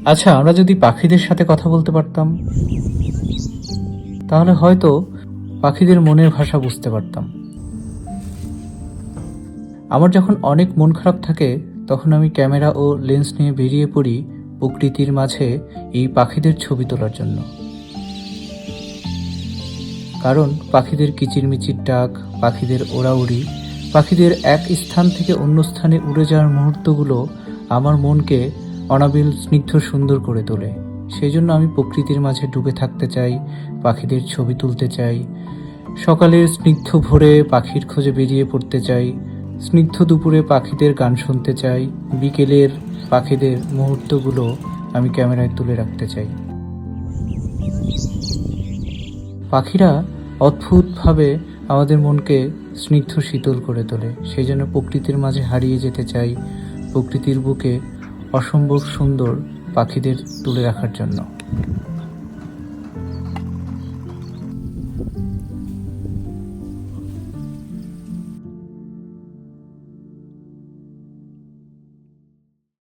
আচ্ছা, আমরা যদি পাখিদের সাথে কথা বলতে পারতাম, তাহলে হয়তো পাখিদের মনের ভাষা বুঝতে পারতাম। আমার যখন অনেক মন খারাপ থাকে, তখন আমি ক্যামেরা ও লেন্স নিয়ে বেরিয়ে পড়ি প্রকৃতির মাঝে এই পাখিদের ছবি তোলার জন্য। কারণ পাখিদের কিচিরমিচির ডাক, পাখিদের ওড়াউড়ি, পাখিদের এক স্থান থেকে অন্য স্থানে উড়ে যাওয়ার মুহূর্তগুলো আমার মনকে অনাবিল স্নিগ্ধ সুন্দর করে তোলে। সেই জন্য আমি প্রকৃতির মাঝে ডুবে থাকতে চাই, পাখিদের ছবি তুলতে চাই। সকালের স্নিগ্ধ ভোরে পাখির খোঁজে বেরিয়ে পড়তে চাই, স্নিগ্ধ দুপুরে পাখিদের গান শুনতে চাই, বিকেলের পাখিদের মুহূর্তগুলো আমি ক্যামেরায় তুলে রাখতে চাই। পাখিরা অদ্ভুতভাবে আমাদের মনকে স্নিগ্ধ শীতল করে তোলে। সেই জন্য প্রকৃতির মাঝে হারিয়ে যেতে চাই, প্রকৃতির বুকে অসম্ভব সুন্দর পাখিদের তুলে রাখার জন্য।